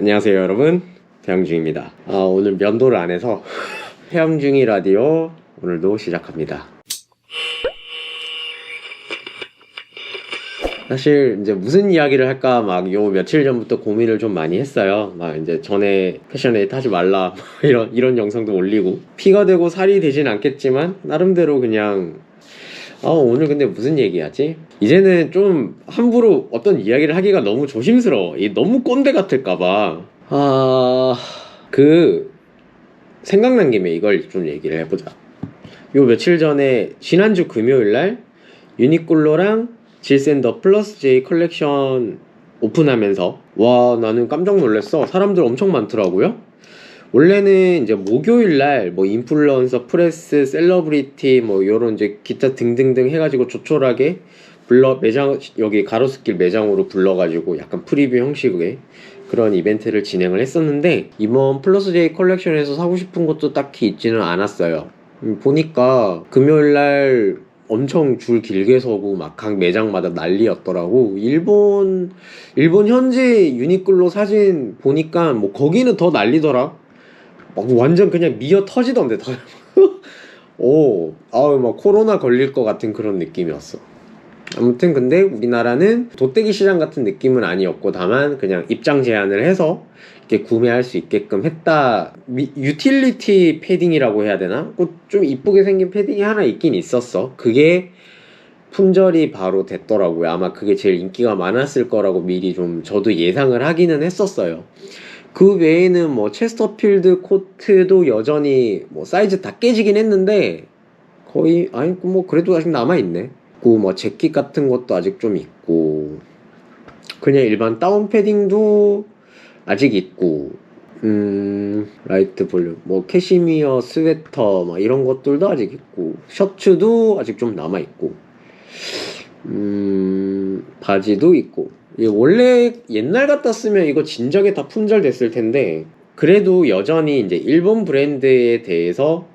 안녕하세요 여러분, 태영중입니다. 오늘 면도를 안 해서 태영중이 라디오 오늘도 시작합니다. 사실 이제 무슨 이야기를 할까 막 요 며칠 전부터 고민을 좀 많이 했어요. 막 이제 전에 패션에이트 하지 말라 이런 영상도 올리고, 피가 되고 살이 되진 않겠지만 나름대로 그냥 오늘 근데 무슨 얘기하지? 이제는 좀 함부로 어떤 이야기를 하기가 너무 조심스러워. 너무 꼰대 같을까봐. 생각난 김에 이걸 좀 얘기를 해보자. 요 며칠 전에 지난주 금요일날 유니클로랑 질샌더 플러스 J 컬렉션 오픈하면서 와, 나는 깜짝 놀랐어. 사람들 엄청 많더라고요. 원래는 이제 목요일날 뭐 인플루언서, 프레스, 셀러브리티 뭐 요런 이제 기타 등등등 해가지고 조촐하게 여기 가로수길 매장으로 불러가지고 약간 프리뷰 형식의 그런 이벤트를 진행을 했었는데, 이번 플러스 J 컬렉션에서 사고 싶은 것도 딱히 있지는 않았어요. 보니까 금요일날 엄청 줄 길게 서고 막 각 매장마다 난리였더라고. 일본 현지 유니클로 사진 보니까 뭐 거기는 더 난리더라. 막 완전 그냥 미어 터지던데 다. 막 코로나 걸릴 것 같은 그런 느낌이었어. 아무튼 근데 우리나라는 돗대기 시장 같은 느낌은 아니었고, 다만 그냥 입장 제한을 해서 이렇게 구매할 수 있게끔 했다. 유틸리티 패딩이라고 해야 되나? 좀 이쁘게 생긴 패딩이 하나 있긴 있었어. 그게 품절이 바로 됐더라고요. 아마 그게 제일 인기가 많았을 거라고 미리 좀 저도 예상을 하기는 했었어요. 그 외에는 뭐 체스터필드 코트도 여전히 뭐 사이즈 다 깨지긴 했는데 거의 뭐 그래도 아직 남아있네. 뭐 재킷 같은 것도 아직 좀 있고, 그냥 일반 다운 패딩도 아직 있고, 라이트 볼륨 뭐 캐시미어 스웨터 막 이런 것들도 아직 있고, 셔츠도 아직 좀 남아있고, 바지도 있고. 원래 옛날 같았으면 이거 진작에 다 품절됐을 텐데, 그래도 여전히 이제 일본 브랜드에 대해서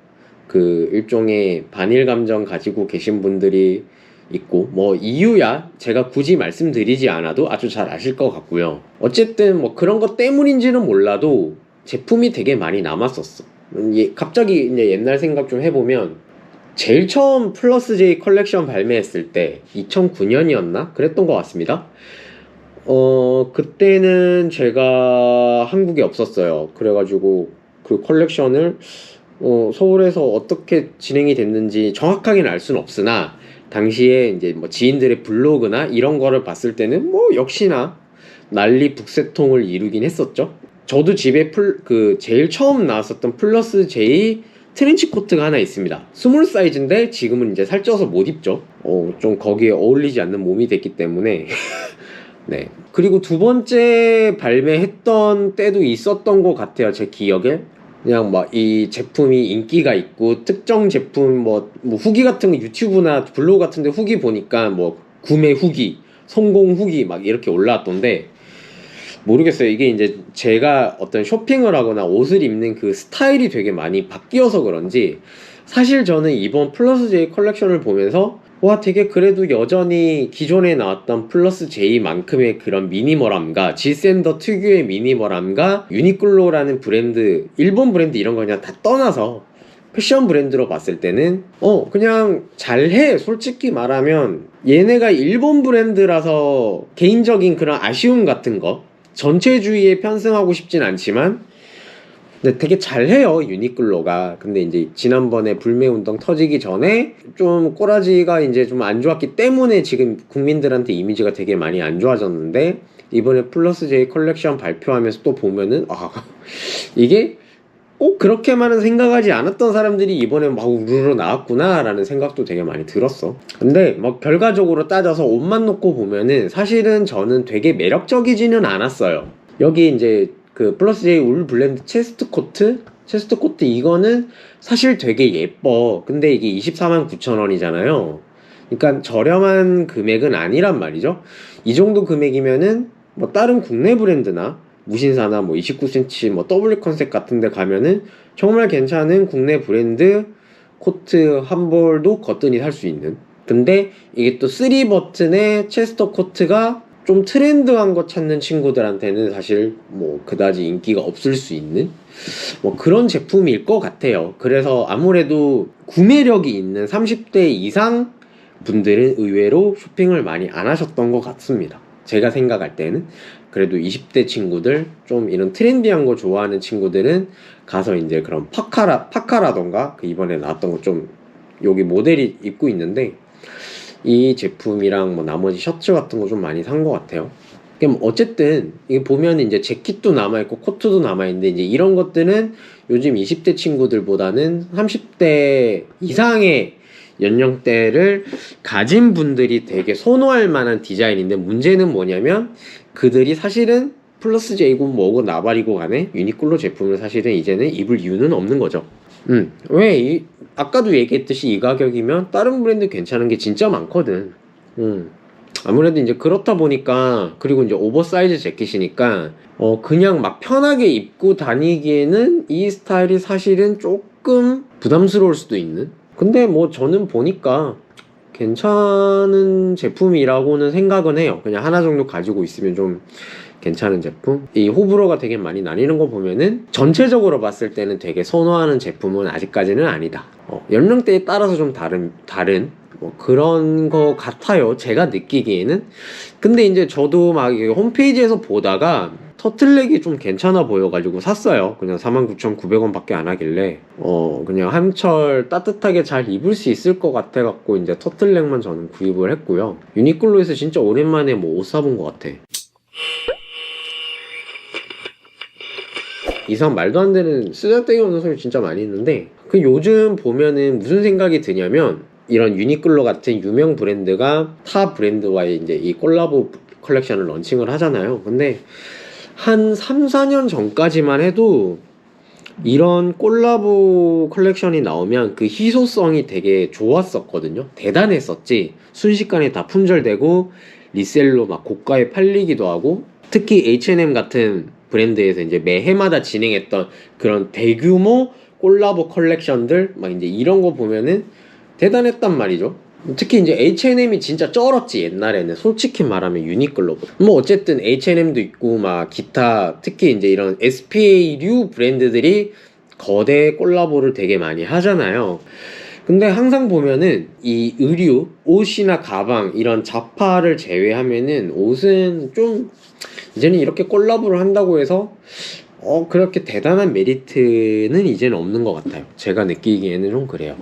그 일종의 반일 감정 가지고 계신 분들이 있고, 뭐 이유야 제가 굳이 말씀드리지 않아도 아주 잘 아실 것 같고요. 어쨌든 뭐 그런 것 때문인지는 몰라도 제품이 되게 많이 남았었어. 갑자기 이제 옛날 생각 좀 해보면, 제일 처음 플러스 J 컬렉션 발매했을 때 2009년이었나? 그랬던 것 같습니다. 그때는 제가 한국에 없었어요. 그래가지고 그 컬렉션을 서울에서 어떻게 진행이 됐는지 정확하게는 알 수는 없으나, 당시에 이제 뭐 지인들의 블로그나 이런 거를 봤을 때는 뭐 역시나 난리 북새통을 이루긴 했었죠. 저도 집에 제일 처음 나왔었던 플러스 J 트렌치 코트가 하나 있습니다. 스몰 사이즈인데 지금은 이제 살쪄서 못 입죠. 좀 거기에 어울리지 않는 몸이 됐기 때문에. 네. 그리고 두 번째 발매했던 때도 있었던 것 같아요, 제 기억에. 그냥 막 이 제품이 인기가 있고 특정 제품 뭐 후기 같은 거 유튜브나 블로그 같은 데 후기 보니까 뭐 구매 후기, 성공 후기 막 이렇게 올라왔던데, 모르겠어요. 이게 이제 제가 어떤 쇼핑을 하거나 옷을 입는 그 스타일이 되게 많이 바뀌어서 그런지, 사실 저는 이번 플러스 J 컬렉션을 보면서 와, 되게 그래도 여전히 기존에 나왔던 플러스 J만큼의 그런 미니멀함과 질샌더 특유의 미니멀함과 유니클로라는 브랜드, 일본 브랜드 이런 거 그냥 다 떠나서 패션 브랜드로 봤을 때는 그냥 잘해. 솔직히 말하면 얘네가 일본 브랜드라서 개인적인 그런 아쉬움 같은 거, 전체주의에 편승하고 싶진 않지만 근데 되게 잘해요, 유니클로가. 근데 이제 지난번에 불매운동 터지기 전에 좀 꼬라지가 이제 좀 안 좋았기 때문에 지금 국민들한테 이미지가 되게 많이 안 좋아졌는데, 이번에 플러스 J 컬렉션 발표하면서 또 보면은 이게 꼭 그렇게만은 생각하지 않았던 사람들이 이번에 막 우르르 나왔구나 라는 생각도 되게 많이 들었어. 근데 막 결과적으로 따져서 옷만 놓고 보면은 사실은 저는 되게 매력적이지는 않았어요. 여기 이제 그 플러스 J 울 블렌드 체스트 코트 이거는 사실 되게 예뻐. 근데 이게 249,000원이잖아요 그러니까 저렴한 금액은 아니란 말이죠. 이 정도 금액이면은 뭐 다른 국내 브랜드나 무신사나 뭐 29cm 뭐 W 컨셉 같은 데 가면은 정말 괜찮은 국내 브랜드 코트 한 벌도 거뜬히 살 수 있는. 근데 이게 또 3버튼의 체스터 코트가 좀 트렌드한 거 찾는 친구들한테는 사실 뭐 그다지 인기가 없을 수 있는 뭐 그런 제품일 것 같아요. 그래서 아무래도 구매력이 있는 30대 이상 분들은 의외로 쇼핑을 많이 안 하셨던 것 같습니다. 제가 생각할 때는. 그래도 20대 친구들, 좀 이런 트렌디한 거 좋아하는 친구들은 가서 이제 그런 파카라던가 그 이번에 나왔던 거 좀 여기 모델이 입고 있는데 이 제품이랑 뭐 나머지 셔츠 같은 거 좀 많이 산 것 같아요. 그럼 어쨌든 이게 보면 이제 재킷도 남아있고 코트도 남아있는데 이제 이런 것들은 요즘 20대 친구들보다는 30대 이상의 연령대를 가진 분들이 되게 선호할 만한 디자인인데, 문제는 뭐냐면 그들이 사실은 플러스 제이고 뭐고 나발이고 간에 유니클로 제품을 사실은 이제는 입을 이유는 없는 거죠. 왜 아까도 얘기했듯이 이 가격이면 다른 브랜드 괜찮은 게 진짜 많거든. 아무래도 이제 그렇다 보니까, 그리고 이제 오버사이즈 재킷이니까 그냥 막 편하게 입고 다니기에는 이 스타일이 사실은 조금 부담스러울 수도 있는. 근데 뭐 저는 보니까 괜찮은 제품이라고는 생각은 해요. 그냥 하나 정도 가지고 있으면 좀 괜찮은 제품. 이 호불호가 되게 많이 나뉘는 거 보면은 전체적으로 봤을 때는 되게 선호하는 제품은 아직까지는 아니다. 연령대에 따라서 좀 다른 뭐 그런 거 같아요, 제가 느끼기에는. 근데 이제 저도 막 홈페이지에서 보다가 터틀넥이 좀 괜찮아 보여가지고 샀어요. 그냥 49,900원 밖에 안 하길래 그냥 한철 따뜻하게 잘 입을 수 있을 것 같아 갖고 이제 터틀넥만 저는 구입을 했고요. 유니클로에서 진짜 오랜만에 뭐 옷 사본 것 같아. 이상 말도 안 되는 쓰잘데기 없는 소리 진짜 많이 있는데, 그 요즘 보면은 무슨 생각이 드냐면, 이런 유니클로 같은 유명 브랜드가 타 브랜드와의 이제 이 콜라보 컬렉션을 런칭을 하잖아요. 근데 한 3, 4년 전까지만 해도 이런 콜라보 컬렉션이 나오면 그 희소성이 되게 좋았었거든요. 대단했었지. 순식간에 다 품절되고 리셀로 막 고가에 팔리기도 하고, 특히 H&M 같은 브랜드에서 이제 매해마다 진행했던 그런 대규모 콜라보 컬렉션들 막 이제 이런 거 보면은 대단했단 말이죠. 특히 이제 H&M이 진짜 쩔었지 옛날에는. 솔직히 말하면 유니클로보다. 뭐 어쨌든 H&M도 있고 막 기타, 특히 이제 이런 SPA류 브랜드들이 거대 콜라보를 되게 많이 하잖아요. 근데 항상 보면은 이 의류, 옷이나 가방 이런 잡화를 제외하면은 옷은 좀 이제는 이렇게 콜라보를 한다고 해서 그렇게 대단한 메리트는 이제는 없는 것 같아요. 제가 느끼기에는 좀 그래요.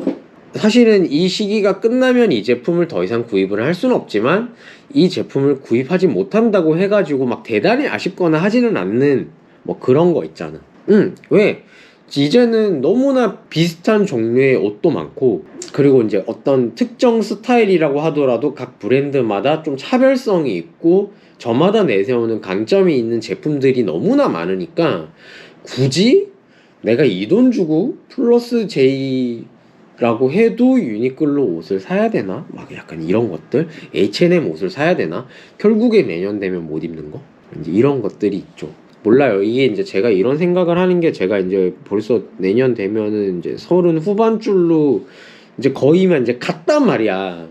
사실은 이 시기가 끝나면 이 제품을 더 이상 구입을 할 수는 없지만, 이 제품을 구입하지 못한다고 해가지고 막 대단히 아쉽거나 하지는 않는 뭐 그런 거 있잖아. 왜? 이제는 너무나 비슷한 종류의 옷도 많고, 그리고 이제 어떤 특정 스타일이라고 하더라도 각 브랜드마다 좀 차별성이 있고 저마다 내세우는 강점이 있는 제품들이 너무나 많으니까, 굳이 내가 이 돈 주고 플러스 J 라고 해도 유니클로 옷을 사야 되나? 막 약간 이런 것들. H&M 옷을 사야 되나? 결국에 내년 되면 못 입는 거? 이제 이런 것들이 있죠. 몰라요. 이게 이제 제가 이런 생각을 하는 게, 제가 이제 벌써 내년 되면은 이제 30 후반줄로 이제 거의만 이제 갔단 말이야.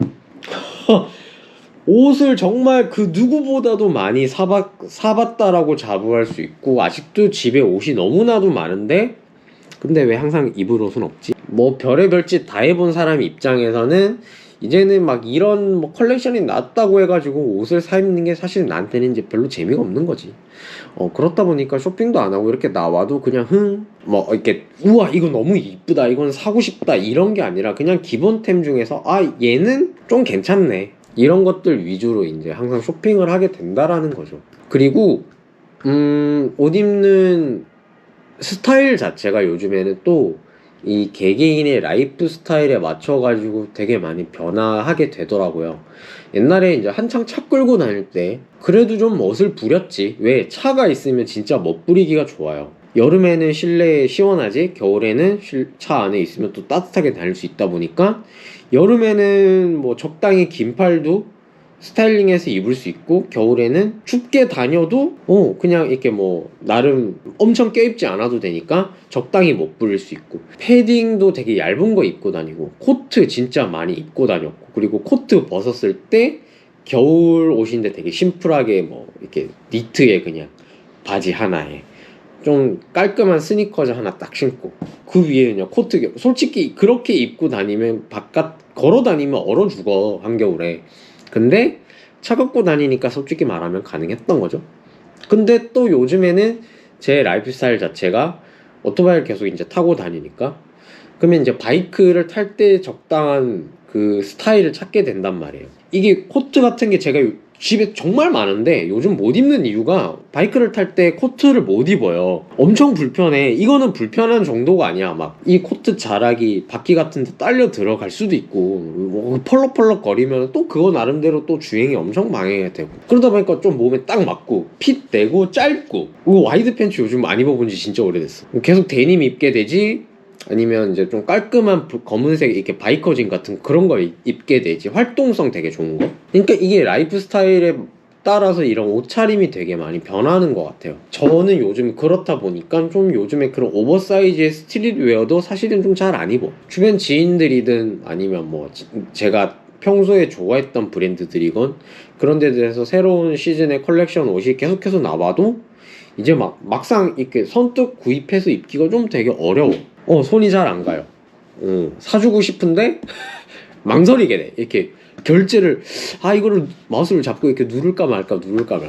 옷을 정말 그 누구보다도 많이 사봤다라고 자부할 수 있고, 아직도 집에 옷이 너무나도 많은데, 근데 왜 항상 입을 옷은 없지? 뭐 별의별 짓 다 해본 사람 입장에서는 이제는 막 이런 뭐 컬렉션이 나왔다고 해가지고 옷을 사 입는 게 사실 나한테는 이제 별로 재미가 없는 거지. 그렇다 보니까 쇼핑도 안 하고 이렇게 나와도 그냥 뭐 이렇게 우와 이거 너무 이쁘다, 이건 사고 싶다, 이런 게 아니라 그냥 기본템 중에서 얘는 좀 괜찮네, 이런 것들 위주로 이제 항상 쇼핑을 하게 된다라는 거죠. 그리고 옷 입는 스타일 자체가 요즘에는 또 이 개개인의 라이프 스타일에 맞춰가지고 되게 많이 변화하게 되더라고요. 옛날에 이제 한창 차 끌고 다닐 때 그래도 좀 멋을 부렸지. 왜? 차가 있으면 진짜 멋부리기가 좋아요. 여름에는 실내에 시원하지, 겨울에는 차 안에 있으면 또 따뜻하게 다닐 수 있다 보니까 여름에는 뭐 적당히 긴 팔도 스타일링해서 입을 수 있고, 겨울에는 춥게 다녀도 그냥 이렇게 뭐 나름 엄청 껴입지 않아도 되니까 적당히 못 부릴 수 있고, 패딩도 되게 얇은 거 입고 다니고, 코트 진짜 많이 입고 다녔고, 그리고 코트 벗었을 때 겨울 옷인데 되게 심플하게 뭐 이렇게 니트에 그냥 바지 하나에 좀 깔끔한 스니커즈 하나 딱 신고 그 위에 그냥 코트. 솔직히 그렇게 입고 다니면 바깥 걸어 다니면 얼어 죽어 한겨울에. 근데 차 갖고 다니니까 솔직히 말하면 가능했던 거죠. 근데 또 요즘에는 제 라이프 스타일 자체가 오토바이를 계속 이제 타고 다니니까 그러면 이제 바이크를 탈 때 적당한 그 스타일을 찾게 된단 말이에요. 이게 코트 같은 게 제가 집에 정말 많은데 요즘 못 입는 이유가 바이크를 탈 때 코트를 못 입어요. 엄청 불편해. 이거는 불편한 정도가 아니야. 막 이 코트 자락이 바퀴 같은 데 딸려 들어갈 수도 있고 뭐 펄럭펄럭 거리면 또 그거 나름대로 또 주행이 엄청 방해가 되고 그러다 보니까 좀 몸에 딱 맞고 핏 되고 짧고 와이드 팬츠 요즘 안 입어본 지 진짜 오래됐어. 계속 데님 입게 되지 아니면 이제 좀 깔끔한 검은색 이렇게 바이커진 같은 그런 거 입게 되지. 활동성 되게 좋은 거. 그러니까 이게 라이프 스타일에 따라서 이런 옷차림이 되게 많이 변하는 것 같아요. 저는 요즘 그렇다 보니까 좀 요즘에 그런 오버사이즈의 스트릿웨어도 사실은 좀 잘 안 입어. 주변 지인들이든 아니면 뭐 제가 평소에 좋아했던 브랜드들이건 그런 데 대해서 새로운 시즌의 컬렉션 옷이 계속해서 나와도 이제 막상 이렇게 선뜻 구입해서 입기가 좀 되게 어려워. 손이 잘 안 가요. 사주고 싶은데 망설이게 돼. 이렇게 결제를 이거를 마우스를 잡고 이렇게 누를까 말까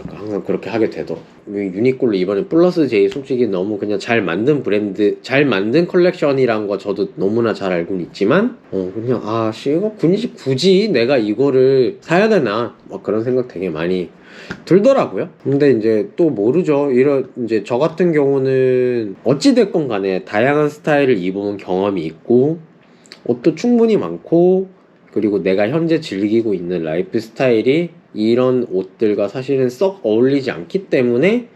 항상 그렇게 하게 되더라고. 유니콜로 이번에 플러스 J 솔직히 너무 그냥 잘 만든 브랜드, 잘 만든 컬렉션이란 거 저도 너무나 잘 알고는 있지만 그냥 이거 굳이 내가 이거를 사야 되나 막 그런 생각 되게 많이 들더라고요. 근데 이제 또 모르죠. 이제 저 같은 경우는 어찌됐건 간에 다양한 스타일을 입어본 경험이 있고 옷도 충분히 많고 그리고 내가 현재 즐기고 있는 라이프 스타일이 이런 옷들과 사실은 썩 어울리지 않기 때문에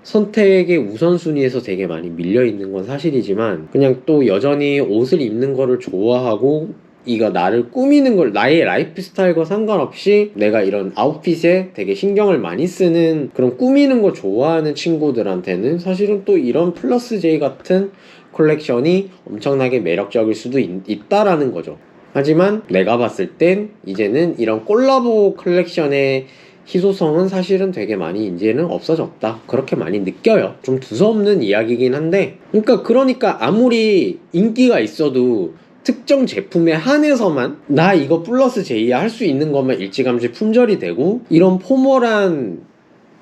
선택의 우선순위에서 되게 많이 밀려있는 건 사실이지만 그냥 또 여전히 옷을 입는 거를 좋아하고 이거 나를 꾸미는 걸 나의 라이프 스타일과 상관없이 내가 이런 아웃핏에 되게 신경을 많이 쓰는 그런 꾸미는 거 좋아하는 친구들한테는 사실은 또 이런 플러스 J 같은 컬렉션이 엄청나게 매력적일 수도 있다라는 거죠. 하지만 내가 봤을 땐 이제는 이런 콜라보 컬렉션의 희소성은 사실은 되게 많이 이제는 없어졌다 그렇게 많이 느껴요. 좀 두서없는 이야기긴 한데 그러니까 아무리 인기가 있어도 특정 제품에 한해서만 나 이거 플러스 J야 할 수 있는 것만 일찌감치 품절이 되고 이런 포멀한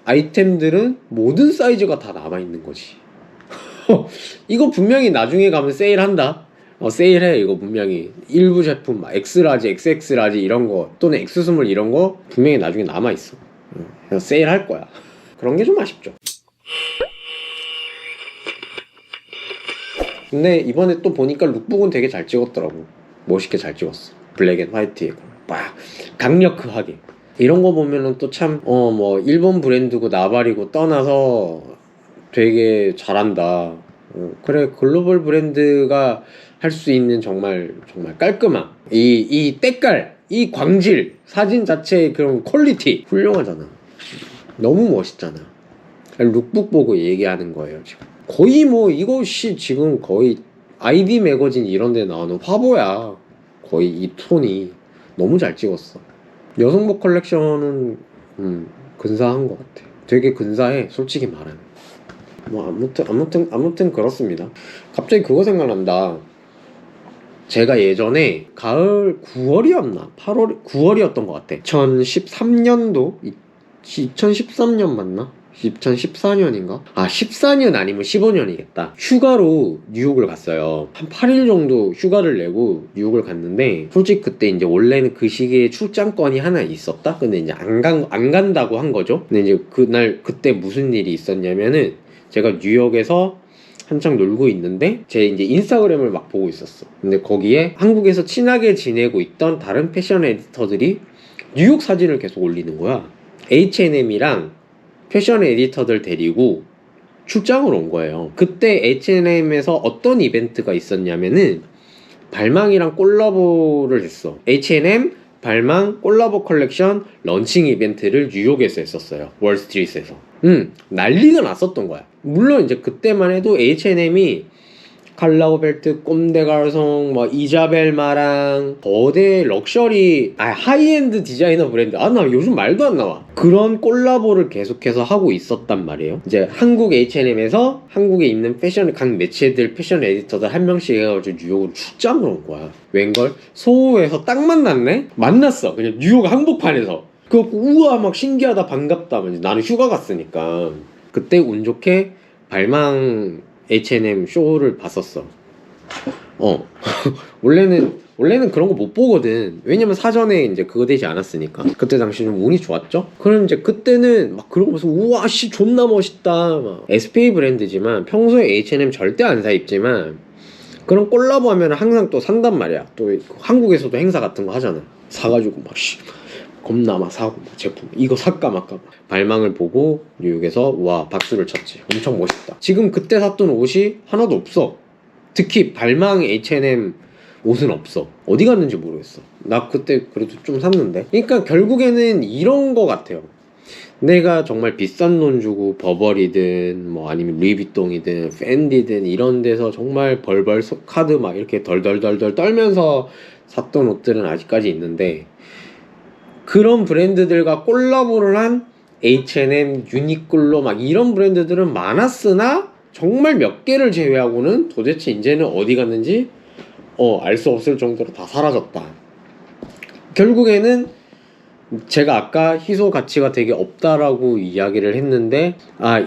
아이템들은 모든 사이즈가 다 남아있는 거지. 이거 분명히 나중에 가면 세일한다. 세일해. 이거 분명히 일부 제품 막 X라지, XX라지 이런 거 또는 X스몰 이런 거 분명히 나중에 남아있어. 그래서 세일할 거야. 그런 게 좀 아쉽죠. 근데 이번에 또 보니까 룩북은 되게 잘 찍었더라고. 멋있게 잘 찍었어. 블랙 앤 화이트에 빡 강력하게 이런 거 보면은 또 참 뭐 일본 브랜드고 나발이고 떠나서 되게 잘한다. 그래 글로벌 브랜드가 할 수 있는 정말 깔끔함, 이 때깔, 이 광질, 사진 자체의 그런 퀄리티 훌륭하잖아. 너무 멋있잖아. 룩북 보고 얘기하는 거예요 지금. 거의 뭐 이것이 지금 거의 아이디 매거진 이런 데 나오는 화보야. 거의 이 톤이 너무 잘 찍었어. 여성복 컬렉션은 근사한 것 같아. 되게 근사해 솔직히 말하면. 뭐 아무튼 그렇습니다. 갑자기 그거 생각난다. 제가 예전에 가을 9월이었나 8월 9월이었던 것 같아. 2013년도 2013년 맞나? 2014년인가? 14년 아니면 15년이겠다. 휴가로 뉴욕을 갔어요. 한 8일 정도 휴가를 내고 뉴욕을 갔는데 솔직히 그때 이제 원래는 그 시기에 출장권이 하나 있었다? 근데 이제 안 간다고 한 거죠. 근데 이제 그때 무슨 일이 있었냐면은 제가 뉴욕에서 한창 놀고 있는데 제 이제 인스타그램을 막 보고 있었어. 근데 거기에 한국에서 친하게 지내고 있던 다른 패션 에디터들이 뉴욕 사진을 계속 올리는 거야. H&M이랑 패션 에디터들 데리고 출장을 온 거예요. 그때 H&M에서 어떤 이벤트가 있었냐면은 발망이랑 콜라보를 했어. H&M 발망 콜라보 컬렉션 런칭 이벤트를 뉴욕에서 했었어요. 월스트리트에서. 난리가 났었던 거야. 물론 이제 그때만 해도 H&M이 칼라우 벨트, 꼼데 가르송, 뭐 이자벨 마랑 거대 럭셔리 하이엔드 디자이너 브랜드 나 요즘 말도 안 나와. 그런 콜라보를 계속해서 하고 있었단 말이에요. 이제 한국 H&M에서 한국에 있는 패션 각 매체들 패션 에디터들 한 명씩 해가지고 뉴욕으로 출장을 온 거야. 웬걸? 소호에서 딱 만났어. 그냥 뉴욕 한복판에서. 그래갖고 우와 막 신기하다 반갑다. 나는 휴가 갔으니까. 그때 운 좋게 발망 H&M 쇼를 봤었어. 원래는 그런 거 못 보거든. 왜냐면 사전에 이제 그거 되지 않았으니까. 그때 당시 좀 운이 좋았죠? 그럼 이제 그때는 막 그런 거 보면서 우와 씨 존나 멋있다. 막 SPA 브랜드지만 평소에 H&M 절대 안 사 입지만 그런 콜라보 하면 항상 또 산단 말이야. 또 한국에서도 행사 같은 거 하잖아. 사가지고 막 씨. 겁나 막 사고 제품 이거 살까 말까 발망을 보고 뉴욕에서 와 박수를 쳤지. 엄청 멋있다. 지금 그때 샀던 옷이 하나도 없어. 특히 발망 H&M 옷은 없어. 어디 갔는지 모르겠어. 나 그때 그래도 좀 샀는데. 그러니까 결국에는 이런 거 같아요. 내가 정말 비싼 돈 주고 버버리든 뭐 아니면 루이비통이든 팬디든 이런 데서 정말 벌벌 카드 막 이렇게 덜덜덜덜 떨면서 샀던 옷들은 아직까지 있는데 그런 브랜드들과 콜라보를 한 H&M, 유니클로 막 이런 브랜드들은 많았으나 정말 몇 개를 제외하고는 도대체 이제는 어디 갔는지 알 수 없을 정도로 다 사라졌다. 결국에는 제가 아까 희소 가치가 되게 없다라고 이야기를 했는데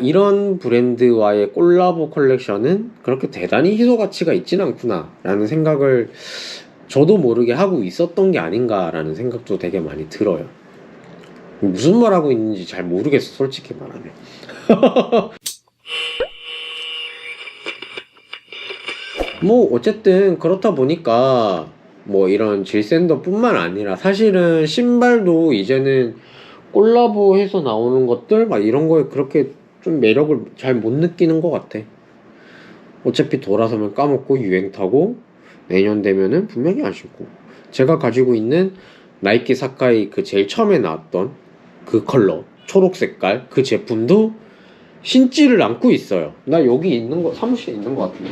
이런 브랜드와의 콜라보 컬렉션은 그렇게 대단히 희소 가치가 있진 않구나 라는 생각을 저도 모르게 하고 있었던 게 아닌가라는 생각도 되게 많이 들어요. 무슨 말 하고 있는지 잘 모르겠어, 솔직히 말하면. 뭐 어쨌든 그렇다 보니까 뭐 이런 질샌더 뿐만 아니라 사실은 신발도 이제는 콜라보해서 나오는 것들 막 이런 거에 그렇게 좀 매력을 잘 못 느끼는 것 같아. 어차피 돌아서면 까먹고 유행 타고 내년 되면은 분명히 안 신고. 제가 가지고 있는 나이키 사카이 그 제일 처음에 나왔던 그 컬러 초록 색깔 그 제품도 신지를 않고 있어요. 나 여기 있는 거 사무실에 있는 거 같은데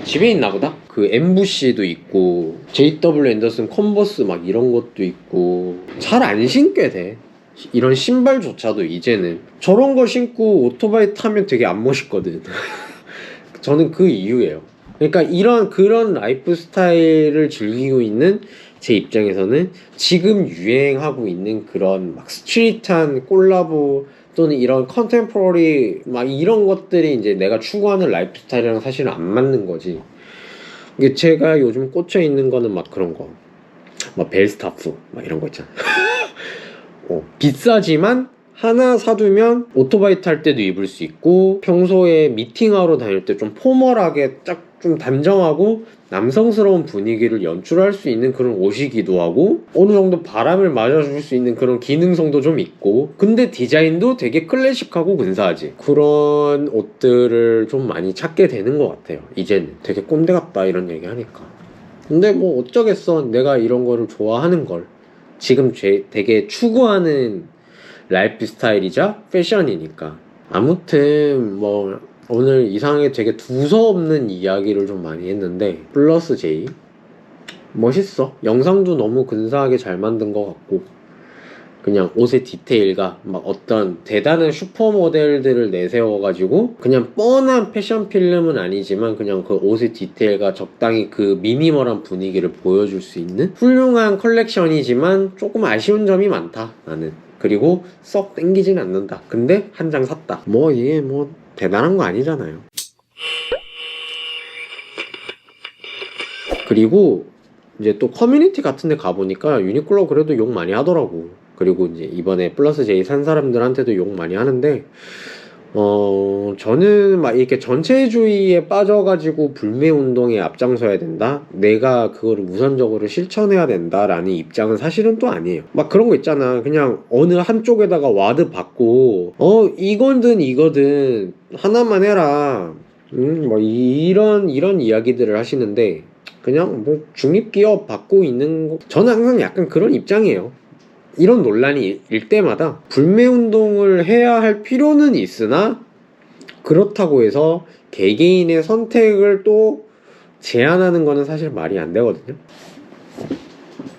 집에 있나 보다. 그 엠부시도 있고 JW 앤더슨 컨버스 막 이런 것도 있고 잘 안 신게 돼. 이런 신발조차도 이제는 저런 거 신고 오토바이 타면 되게 안 멋있거든. 저는 그 이유예요. 그러니까 그런 라이프 스타일을 즐기고 있는 제 입장에서는 지금 유행하고 있는 그런 막 스트릿한 콜라보 또는 이런 컨템포러리 막 이런 것들이 이제 내가 추구하는 라이프 스타일이랑 사실은 안 맞는 거지. 이게 제가 요즘 꽂혀 있는 거는 막 그런 거, 막 벨스타프 막 이런 거 있잖아. 비싸지만 하나 사두면 오토바이 탈 때도 입을 수 있고 평소에 미팅하러 다닐 때 좀 포멀하게 딱 좀 단정하고 남성스러운 분위기를 연출할 수 있는 그런 옷이기도 하고 어느 정도 바람을 맞아줄 수 있는 그런 기능성도 좀 있고 근데 디자인도 되게 클래식하고 근사하지. 그런 옷들을 좀 많이 찾게 되는 것 같아요. 이제는 되게 꼰대 같다 이런 얘기 하니까. 근데 뭐 어쩌겠어. 내가 이런 거를 좋아하는 걸 지금 되게 추구하는 라이프 스타일이자 패션이니까. 아무튼 뭐 오늘 이상하게 되게 두서없는 이야기를 좀 많이 했는데 플러스 J 멋있어. 영상도 너무 근사하게 잘 만든 것 같고 그냥 옷의 디테일과 막 어떤 대단한 슈퍼모델들을 내세워가지고 그냥 뻔한 패션 필름은 아니지만 그냥 그 옷의 디테일과 적당히 그 미니멀한 분위기를 보여줄 수 있는 훌륭한 컬렉션이지만 조금 아쉬운 점이 많다 나는. 그리고 썩 땡기진 않는다. 근데 한 장 샀다. 뭐 이게 뭐 대단한 거 아니잖아요. 그리고 이제 또 커뮤니티 같은 데 가보니까 유니클로 그래도 욕 많이 하더라고. 그리고 이제 이번에 플러스 J 산 사람들한테도 욕 많이 하는데 저는 막 이렇게 전체주의에 빠져가지고 불매운동에 앞장서야 된다? 내가 그거를 우선적으로 실천해야 된다라는 입장은 사실은 또 아니에요. 막 그런 거 있잖아. 그냥 어느 한쪽에다가 와드 받고 이거든 이거든 하나만 해라. 뭐 이런 이야기들을 하시는데 그냥 뭐 중립기업 받고 있는 거 저는 항상 약간 그런 입장이에요. 이런 논란이 일 때마다 불매운동을 해야 할 필요는 있으나 그렇다고 해서 개개인의 선택을 또 제한하는 거는 사실 말이 안 되거든요.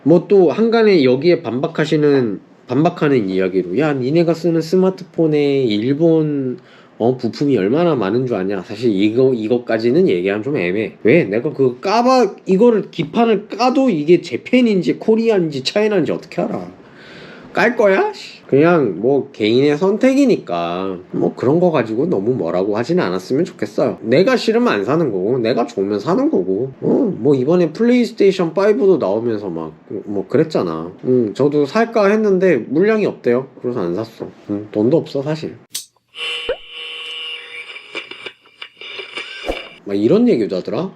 뭐 또 한간에 여기에 반박하는 이야기로 야 니네가 쓰는 스마트폰에 일본 부품이 얼마나 많은 줄 아냐. 사실 이것까지는 얘기하면 좀 애매해. 왜? 내가 이거를 기판을 까도 이게 재팬인지 코리아인지 차이나인지 어떻게 알아? 깔 거야? 그냥 뭐 개인의 선택이니까 뭐 그런 거 가지고 너무 뭐라고 하지는 않았으면 좋겠어요. 내가 싫으면 안 사는 거고 내가 좋으면 사는 거고 뭐 이번에 플레이스테이션 5도 나오면서 막 뭐 그랬잖아. 저도 살까 했는데 물량이 없대요. 그래서 안 샀어. 돈도 없어 사실. 막 이런 얘기도 하더라.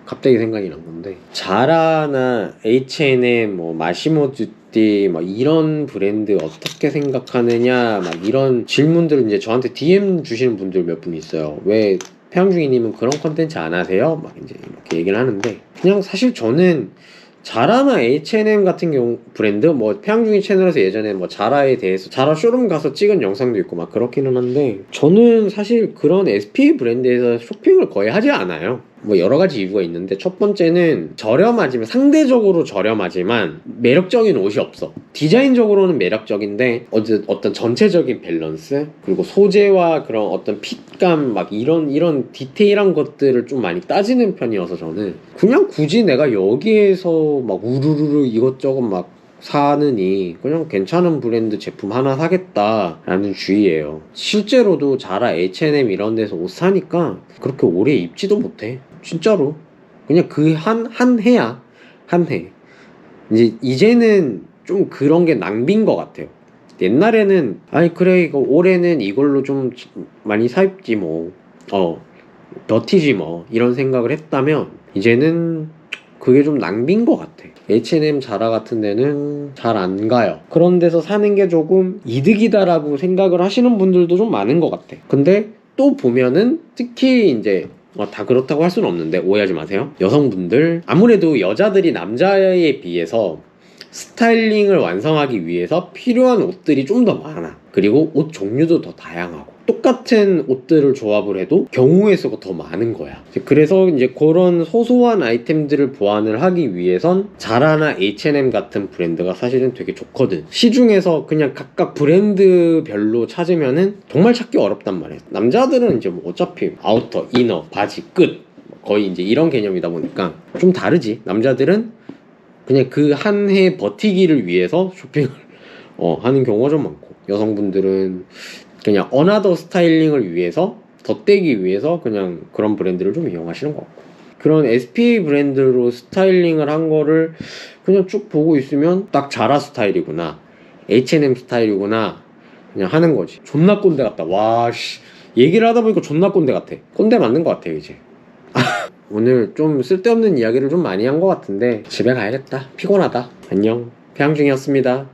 갑자기 생각이 난 건데 자라나 H&M 뭐 마시모두띠 막 이런 브랜드 어떻게 생각하느냐 막 이런 질문들을 이제 저한테 DM 주시는 분들 몇 분 있어요. 왜 태양중이님은 그런 컨텐츠 안 하세요? 막 이제 이렇게 얘기를 하는데 그냥 사실 저는 자라나 H&M 같은 경우 브랜드 뭐 태양중이 채널에서 예전에 뭐 자라에 대해서 자라 쇼룸 가서 찍은 영상도 있고 막 그렇기는 한데 저는 사실 그런 SP 브랜드에서 쇼핑을 거의 하지 않아요. 뭐 여러 가지 이유가 있는데 첫 번째는 저렴하지만 상대적으로 저렴하지만 매력적인 옷이 없어. 디자인적으로는 매력적인데 어떤 전체적인 밸런스 그리고 소재와 그런 어떤 핏감 막 이런 디테일한 것들을 좀 많이 따지는 편이어서 저는 그냥 굳이 내가 여기에서 막 우르르르 이것저것 막 사느니 그냥 괜찮은 브랜드 제품 하나 사겠다라는 주의예요. 실제로도 자라 H&M 이런 데서 옷 사니까 그렇게 오래 입지도 못해. 진짜로 그냥 그 한 해야 한 해. 이제는 좀 그런 게 낭비인 것 같아요. 옛날에는 아니 그래 이거 올해는 이걸로 좀 많이 사 입지 뭐 버티지 뭐 이런 생각을 했다면 이제는 그게 좀 낭비인 것 같아. H&M 자라 같은 데는 잘 안 가요. 그런 데서 사는 게 조금 이득이다라고 생각을 하시는 분들도 좀 많은 것 같아. 근데 또 보면은 특히 이제 다 그렇다고 할 수는 없는데 오해하지 마세요. 여성분들 아무래도 여자들이 남자에 비해서 스타일링을 완성하기 위해서 필요한 옷들이 좀 더 많아. 그리고 옷 종류도 더 다양하고 똑같은 옷들을 조합을 해도 경우의 수가 더 많은 거야. 그래서 이제 그런 소소한 아이템들을 보완을 하기 위해선 자라나 H&M 같은 브랜드가 사실은 되게 좋거든. 시중에서 그냥 각각 브랜드별로 찾으면은 정말 찾기 어렵단 말이야. 남자들은 이제 뭐 어차피 아우터, 이너, 바지, 끝 거의 이제 이런 개념이다 보니까 좀 다르지. 남자들은 그냥 그 한 해 버티기를 위해서 쇼핑을 하는 경우가 좀 많고 여성분들은 그냥 어나더 스타일링을 위해서 덧대기 위해서 그냥 그런 브랜드를 좀 이용하시는 것 같고 그런 SP 브랜드로 스타일링을 한 거를 그냥 쭉 보고 있으면 딱 자라 스타일이구나 H&M 스타일이구나 그냥 하는 거지. 존나 꼰대 같다. 와씨 얘기를 하다 보니까 존나 꼰대 같아. 꼰대 맞는 것 같아요 이제. 오늘 좀 쓸데없는 이야기를 좀 많이 한 것 같은데 집에 가야겠다. 피곤하다. 안녕. 태양중이었습니다.